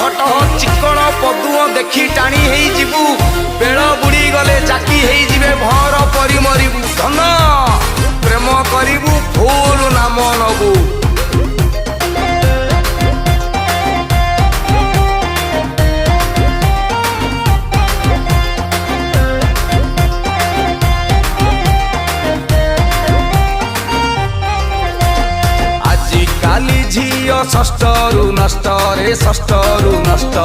घट चिकण पदुओ देखी टाणी हेई जीवु बेल बुड़ी गले जाकी हेई जीवे भर परी मरिबु धन प्रेम करिबु फूल नाम नबु काली झीओ षष्ठरू नष्ट रे षष्ठरू नष्ट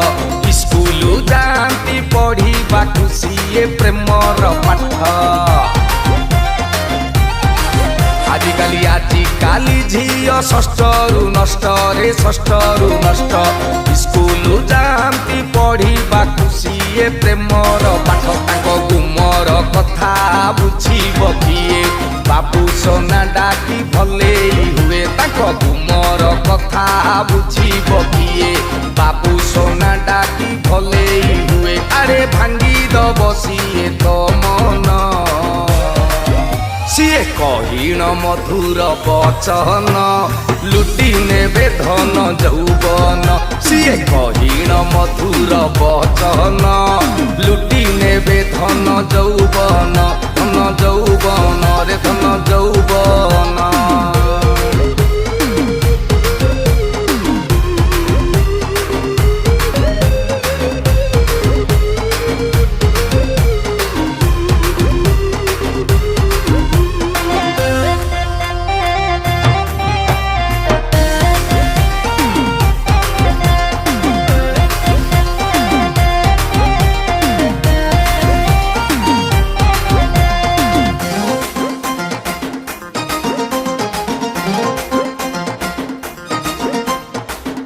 स्कूल जाती पढ़ा खुशी प्रेमर पाठ आजिकाली झीओ षष्ठरू नष्ट रे षष्ठरू नष्ट स्कूल जाती पढ़ा खुशी प्रेमर पाठ गुमर कथा बुझीब किए बाबू सोना डाकी भले हुए गुमर कथा बुझीब किए बाबू सोना डाकी भले हुए अरे भांगी दब सीए तो मन सीए कहीण मधुर बचन लुटी नेबे धन जौवन सीए कहीण मधुर बचन लुटी नेबे धन जौवन रे धन जौवन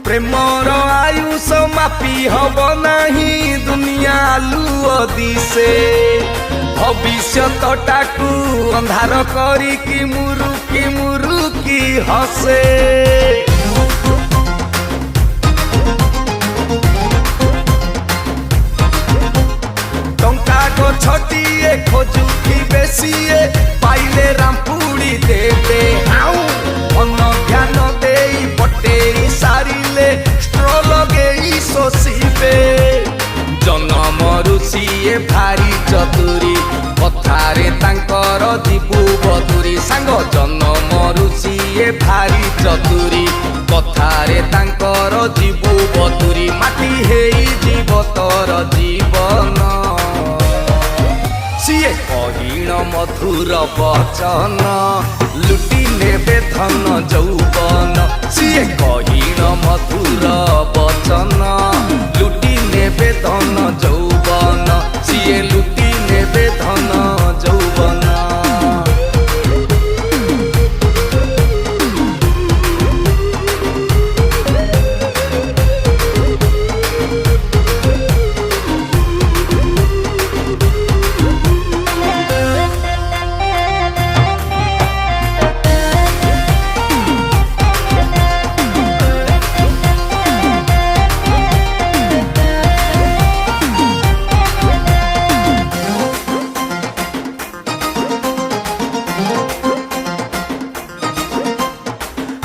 प्रेमर आयुष मापी हब नहीं दुनिया लुओ दिसे भविष्यटाकू अंधार करिकी मुरुकी हसे टंका गछटिए खोजुथिबे सीए पाइले रामपुड़ी देबे मन ध्यान देई पटेई सारिले स्ट्रो लगेई शोषिबे जन्मरु सीए भारी चतुरी कथारे तांकर जीवु बदुरी सांग जन्मरु सीए भारी चतुरी कथारे तांकर जीवु बदुरी माटी हेई जीव तोर जीवन सीए कहीण मधुर बचन लुटी नेबे धन जौवन सीए कहीण मधुर बचन लुटी नेबे धन जौवन सीए लुटी नेबे धन जौवन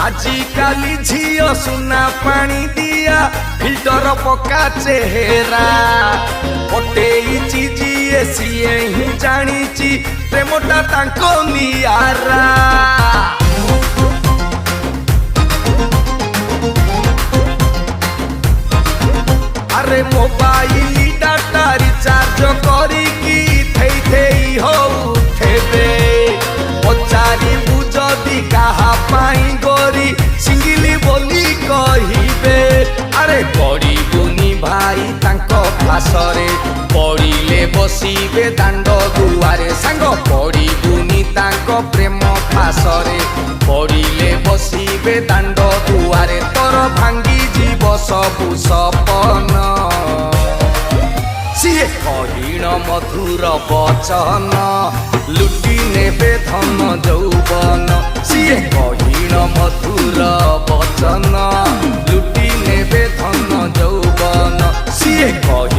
आजिकाली झीओ सुना पानी दिया फिल्टर पका चेहरा पटेई जीए सीए ही जानी प्रेमटा तांको नियारा अरे मोबाइल डाटा रिचार्ज करिकी थेई हो उठेबे पचारि बुझदी कहा पाई गोरी सिंगिली बोली कहिबे अरे गरीबुनी भाई तांको फासरे पड़िले बसिबे दांड दुआरे सांग गरीबुनी तांको प्रेम फासरे पड़िले बसिबे दांड दुआरे तोर भांगी जीव सबु सपन सीए कहीण मधुर बचन लुटी नेबे धन जौवन सीए कहीण मधुर बचन लुटी नेबे धन जौवन सीए कहीण